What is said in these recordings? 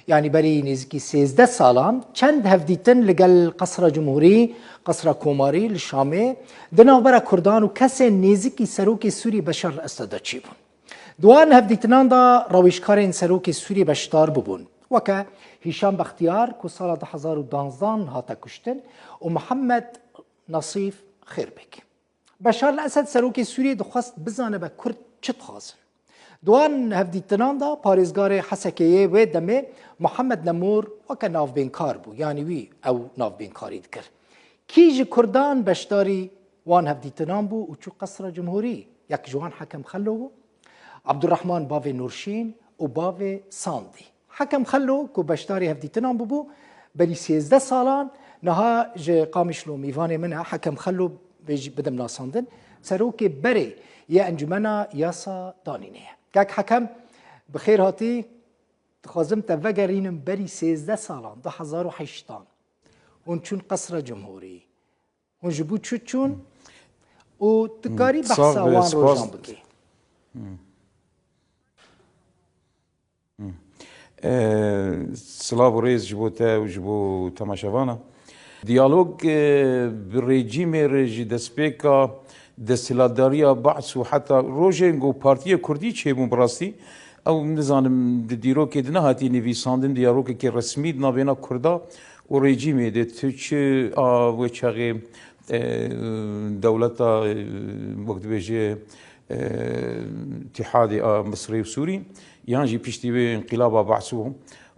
يعني بري نزكي 13 سالان چند هفديتن لقل قصر جمهوري قصر كوماري للشامي دناوبرا كردان وكسن نزكي سروكي سوري بشار الاسد تشيبون دوان هفديتنان دا رويشكارين سروكي سوري بشتار ببون وكا هشام بختيار كو سالة 2012 هاتا كشتن ومحمد نصيف خيربك بشار الاسد سروكي سوري دخواست بزانه با كرد چت خازن دوان هفديتنان دا پاريزگار حسكيه و دمه محمد نمور وكا ناف بينكار بو يعني وي او ناف بينكاري دكر كيجي كردان بشتاري وان هفديتنان بو وچو قصر جمهوري يك جوان حكم خلو عبد الرحمن باوي نورشين وباوي ساندي حكم خلو كو بشتاري هفديتنان بو بري 13 سالان نها جي قامشلو ميفاني منها حكم خلو بيجي بدم ناساندن سروكي بري يا انجمنا ياسا دانينيه كاك حكم بخير هاتي تخازم تفقرين بري 13 سالان 2008 ونشون قصر جمهوري ونجبو تشون وتكاري بحثا وان روجان بكي سلاو ريز جبوتا وجبو تماشافانا ديالوج بالريجيم ريجي دسبيكا دستلاداريا بعث وحتى روجينغو بارتيه كردي تشيبون براستي او نزانم ديروكي دنا هاتي نيفيساندن ديالوج كي رسمي دنا بينا كردا وريجيم دي تش وچاغي دولتا وقت بيجي اتحاد مصري وسوري يانجي بيشتي انقلاب بعثوهم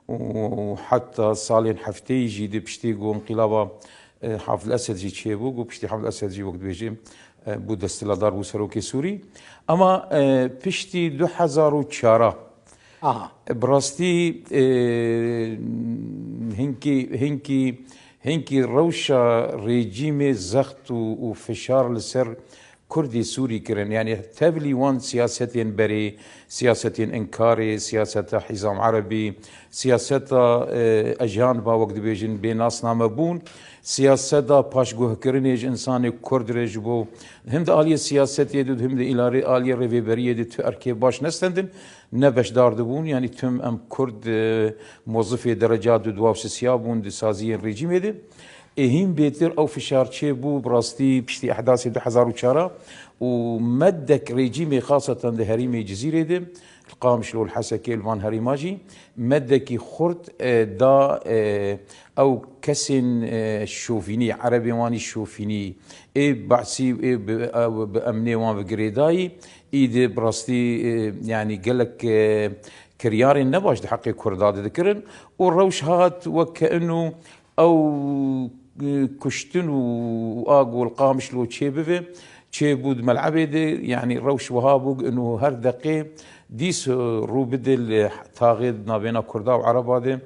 وحتى صالين حفتي يجي دي بيشتي انقلاب حافظ الاسد جي تشيبو وبيشتي حافظ الاسد جي وقت بيجي بو دستلادار بو سروكي سوري اما بيشتي 2004 براستي هنكي روشا ريجيمي زخت وفشار لسر كردي سوري كرن يعني تابلي وان سياستين بري سياستين انكاري سياسة حزام عربي سياسة اجانبا وقت بيجن بيناس نامبون سياسة باشگوه كرنيج انسان كرد رجبو هم ده آلية سياست يدود هم ده آلية ريفيبري يدود تو اركي باش نستندن نبش داردبون يعني تم ام كرد موظفي درجات دو واوس سيابون دي سازيين ريجيم يدود اهم بيتر او فشار تشيبو براستي بشتي احداث 2004 ومدك ريجيمي خاصة ده هريمي جزيرة ده القامشلو الحسكي الفان هريماجي مدكي خرط دا او كسن الشوفيني عربي واني الشوفيني اي بعسي بامني وان بقريداي ايدي براستي يعني قالك كرياري نباش حقي كرداد ذكرن والروش هات وكأنه او كشتن واقو القامش لو تشيبه تشيبود ملعبه يعني روش وهابو انه هر دقيقه ديس روبدل تاغيد نابينا كردا وعرب هذا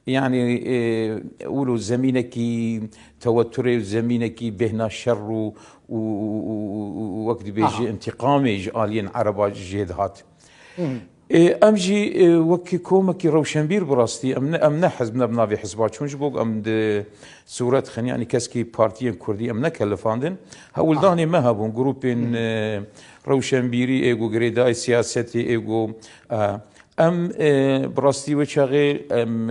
يعني قولوا زمينكي توتري زمينكي بهنا شر ووقت بيجي انتقامي جالين عرب جهاد امجي وكي كومكي روشنبير براستي امنا حزبنا بنافي حزبات شونج بوك ام صورت خن يعني كسكي بارتيين كردي امنا كلفاندن هولداني ما هبون جروبين روشنبيري ايغو غريداي سياستي ايغو ام براستي وشاغي ام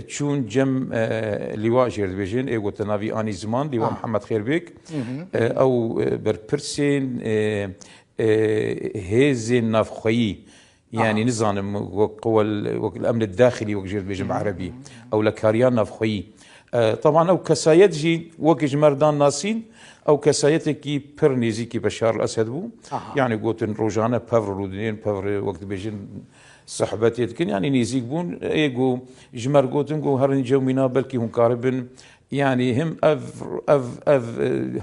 چون جم لواء جرد بيجين ايغو تنافي اني زمان لواء محمد خيربيك او بربرسين هيزي النافخي يعني نظام وقوى الامن الداخلي وجرد بيجم عربي او لكاريان نافخي طبعا او كسايت جي وكج مردان ناسين او كسايتكي برنيزي كي بشار الاسد بو يعني قوتن روجانا بافر رودين بافر وقت بيجن صحبتي يتكن يعني نيزيك بون ايغو جمر قوتن قو هرن جو منا بلكي هم كاربن يعني هم اف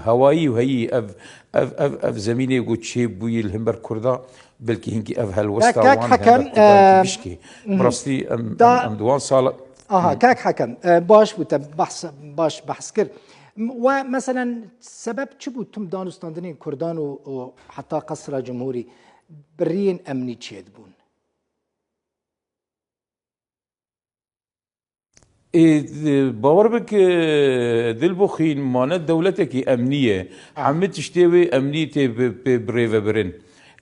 هواي وهي اف زميني قو تشيب بوي الهمبر كردا بلكي هنكي اف هالوسطا وان حكم بشكي براستي ام دوان صالة كاك حكم باش باش بحث كر ومثلا سبب شبو تم دانستاندنين كردان وحتى قصر جمهوري برين امني تشيدبون باور بك دلبوخين مانا دولتك امنيه عم تشتوي امنيتي بريفا برين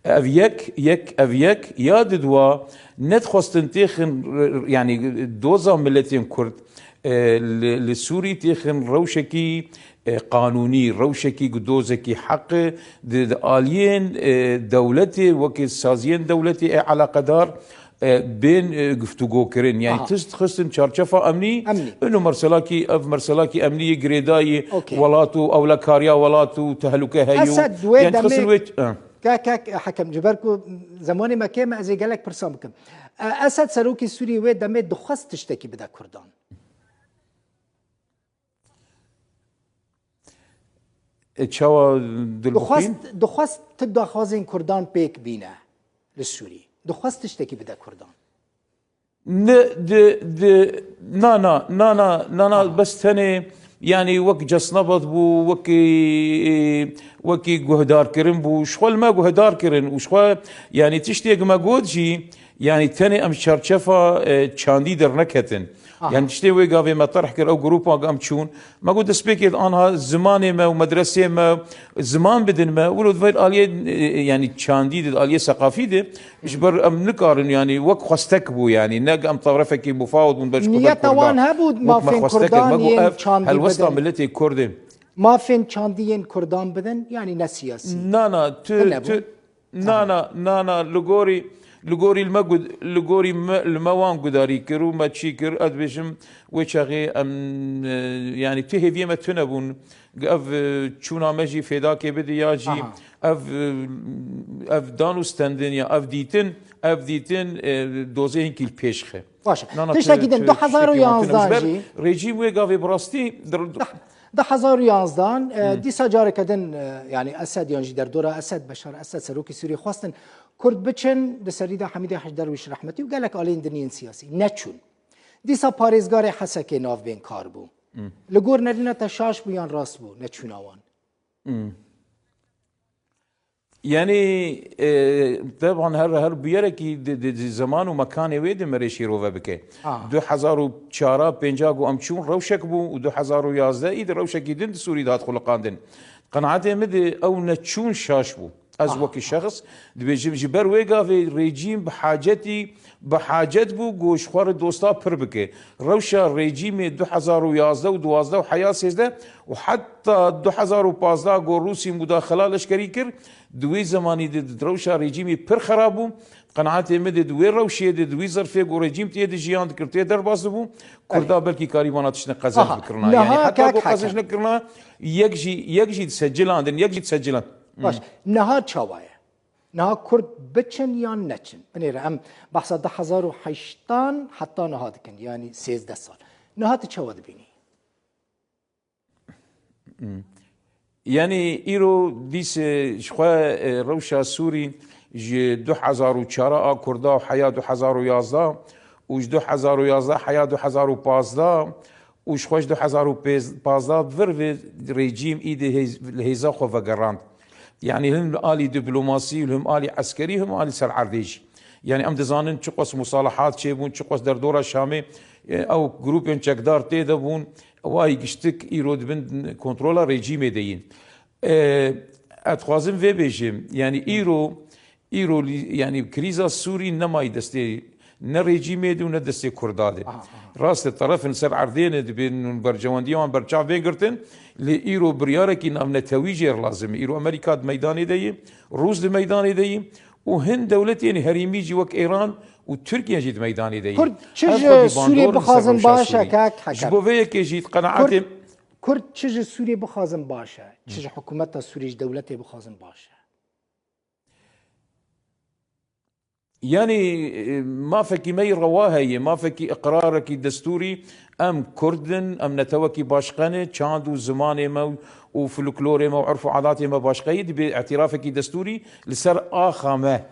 افيك ياد دوا ندخستن تيخن يعني دوزا ملتين كرد للسوري تيخن روشكي قانوني روشكي قدوزكي حق آليين دولتي وكي سازيين دولتي على قدار بين گفتگو كرين يعني تست خستن چارچفا امني انه مرسلاكي امني جريداي ولاتو او لكاريا ولاتو تهلكه هيو يعني خستن ويت كاك حكم جبركو زماني ما كان ازي قالك برسام بكم اسد سروكي السوري ويت دمي دخست تشتكي بدا كردان تشاوا دخست تبدا خوازين كردان بيك بينا للسوري دخست تشتكي بدا كردان نا بس ثاني يعني وك جسنبط بو وكي جهدار كرن بو شخول ما جهدار كرن وشخول يعني تشتيق ما جودجي يعني ثاني ام شرشفه تشاندي در نكتن يعني تشتي ويقافي ما طرح كر او جروبا قام تشون ما قد سبيكيت انها زماني ما ومدرسه ما زمان بدن ما ولو فير اليه يعني تشاندي اليه ثقافي دي مش بر ام نكارن يعني وك خستكبو يعني نق ام طرفك مفاوض من بلش نيتا وان هبود ما فين كردان تشاندي هالوسطى ملتي كردي ما فين تشانديين كردان بدن يعني ناس سياسي نا لغوري الموان قداري كرو ما تشيكر ادبشم وشاغي ام يعني تهيفي ما تنبون اف تشونا مجي فداك بدي ياجي اف دانو ستاندن يا اف ديتن دوزين كيل بيشخه باشه تشتكي 2011 جي ريجيم ويغافي براستي 2011 ديسا جاري كدن يعني اسد ينجي در دوره اسد بشار اسد سروكي سوري خواستن كرد بچن لسريدا حميدة حج درويش رحمتي وقال لك آلين دنيين سياسي نچون ديسا پاريزگار حسكي ناف بين كار بو لغور ندينا تشاش بو يان راس بو نچون آوان يعني طبعا هر بيركي زمان ومكان ويد مريشي روفا بكي 2004 بينجاغو امچون روشك بو و 2011 ايد روشك يدن سوري دات خلقاندن قناعتي مدي او نچون شاش بو از وكي شخص دبيجي جبر ويغا في ريجيم بحاجت بو گوش خوار دوستا پر بكي روشا ريجيم 2011 و 12 وحياة 13 وحتى 2015 گو روسي مداخله لشكري كر دوي زماني دي روشا ريجيمي پر خرابو قناعتي مدي دوي روشي دي دوي ظرفي گو ريجيم تي دي جيان كرتي درباس بو كردا بلكي كاريباناتش نقزش بكرنا يعني حتى بو قزش نكرنا يجي تسجلان يجي تسجلان باش نها چاوايه نها كرد بچن يان نچن بنيره ام بحث 2008 حتى نها دكن يعني 13 سال نها تشوا دبيني يعني ايرو ديس شخوا روشا سوري ج 2004 كردا وحياه 2011 و 2011 حياه 2015 وش خوش 2015 فر ريجيم ايدي الهيزا خو فقراند يعني هم آلي دبلوماسي وهم آلي عسكري هم آلي سر عرديجي يعني ام دزانن چقص مصالحات چيبون چقص در دورة شامي او جروبين چكدار تيدبون واي گشتك ايرود بند كنترولا ريجيم دين اتخوازم في بيجم يعني ايرو يعني كريزا سوري نماي دستي نه ريجيم دي ونه دستي كرداده راست الطرف سر عردين بين برجواندي وان برچا بينگرتن لإيرو برياركي نام نتويجير لازم إيرو أمريكا ميداني دي روس ميداني دي وهند دولتي يعني هريميجي وك إيران وتركيا جيت ميداني دي كرد چج سوري بخازن باشا كاك حكم جبوفيا كي جيت قناعاتي كرد چج سوري بخازن باشا چج حكومتها سوري دولتي بخازن باشا يعني ما فكي مي رواهي ما فكي اقرارك دستوري ام كردن ام نتوكي باشقنه چاندو زماني ما وفلكلوري ما وعرف عاداتي ما باشقيد باعترافك دستوري لسر اخامه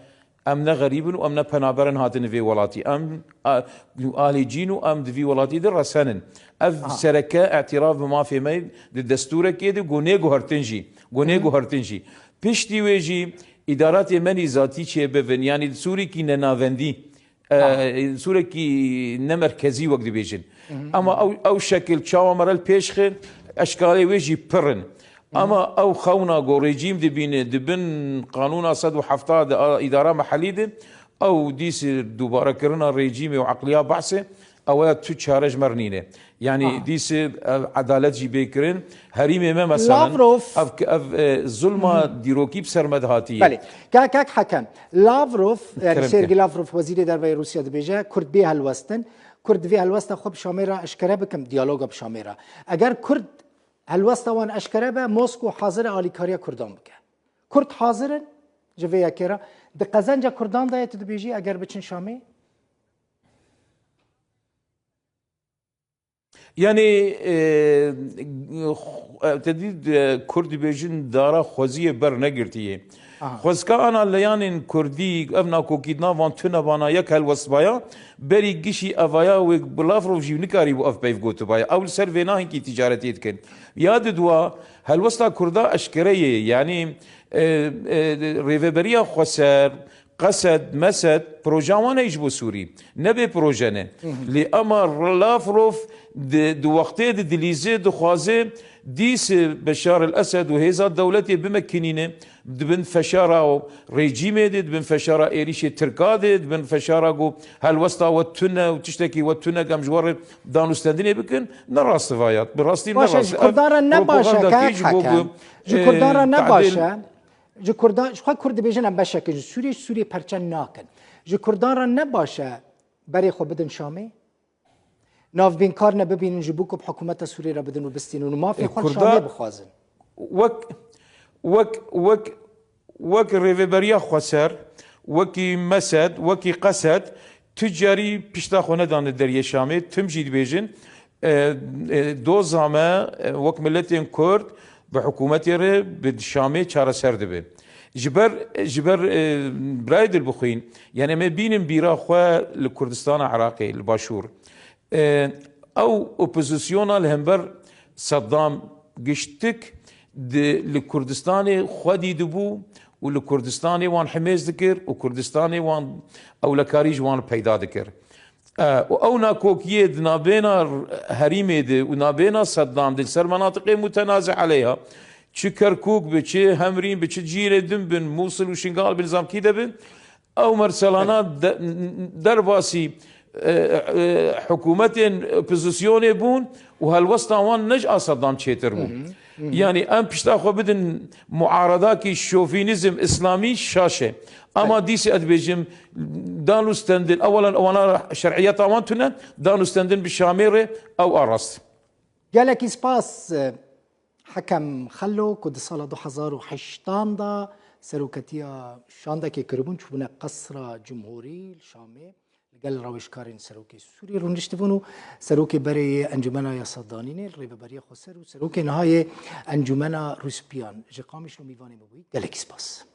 ام غريب وام بنابرن هاتن في ولاتي ام آلي جينو ام في ولاتي در سنن اف سركه اعتراف ما في مي الدستور كده غونيغو هرتنجي بيشتي ويجي ادارات منی ذاتی چه ببین یعنی سوری کی نناوندی سوری کی نمرکزی وقت بیشن اما او شکل چاو مرل پیشخ اشکالی ویجی پرن اما او خونا جو ريجيم دبن قانون 170 اداره محلي دي او ديس دوباره كرنا ريجيم وعقليه بحثه او تو تشارج مرنينه يعني ديس عدالة جي بيكرن هريمه ما مثلا لافروف اف ظلمه ديروكي بسرمد هاتيه بله كاك حكم لافروف يعني سيرجي لافروف وزير داربای روسيا دبيجا كرد بي هلوستن كرد في هلوستا خب شاميرا اشكره بكم ديالوجا بشاميرا اگر كرد هلوستا وان اشكره به موسكو حاضر اليكاريا كردان بك كرد حاضرن جويا كيرا د قزنجا كردان دا تدبيجي اگر بچن شامي يعني تدید کرد بیجن دارا خوزی بر نگرتیه خوزکا انا لیان کردی افنا کوکیدنا وان تنا وانا یک هل وصبایا بری گشی اوایا و بلافرو جیو نکاری بو اف بیف گوتو بایا اول سر وینا هنکی تجارتی کن یاد دوا هل وستا کردا اشکریه يعني ريفبريا خسر قصد مسد بروجاوانا يجبو سوري نبي بروجانه لأمر لافروف دو وقتي دليزي دو خوازي ديس بشار الأسد وهيزا دولتي بمكنينه دبن فشارة ريجيمي دي دبن فشارة إيريشي تركادي دبن فشارة جو هالوسطى والتنة وتشتكي والتنة قام جوار دانو ستانديني بكن نراس فايات براستي نراس كردارا نباشا كاك جو كردارا نباشا جو كردان شو كرد بيجن ام باشا كج سوري پرچن ناكن جو كردارا نباشا بري خو بدن شامي ناف بين كارنا ببين جبوكو بحكومة سوريا بدن وبستين وما في خل شامي بخوازن وك ريفبريا خسر وكي مسد وكي قسد تجاري بيشتاخو ندان الدريا شامي تمجي بيجن دو زامه وك ملتين كرد بحكومتي ري بالشامي چارة سر دبي جبر برايد البخين يعني ما بين بيرا خوا لكردستان عراقي الباشور او اوبوزيسيونا الهمبر صدام قشتك لكردستاني خودي دبو ولكردستاني وان حميز ذكر وكردستاني وان او لكاريج وان بيدا ذكر او ناكوكيه نابينا هريمي دي ونابينا صدام دي سر مناطق متنازع عليها چه كركوك بچه همرين بچه جيره دم بن موصل وشنغال بنظام كده بن او مرسلانات درباسي حكومتين اوبوزيسيوني بون وهالوسطى وان نجأ صدام تشيتر بون يعني ام بيشتاخو بدن معارضاكي شوفينيزم اسلامي شاشه اما ديسي ادبيجم دانو ستندن اولا وانا شرعيات اوانتنا دانو ستندن بالشاميره او ارست قالك سباس حكم خلو كد سال 2008 دا سروكتيا شاندا كي كربون شوفنا قصر جمهوري الشامي قال راويشكارين سروكي سوري رونشتفونو سروكي بري انجمنا يا صدانين الريبه بري خسر وسروكي نهايه انجمنا روسبيان جقامش لو ميفاني بوي قالك سباس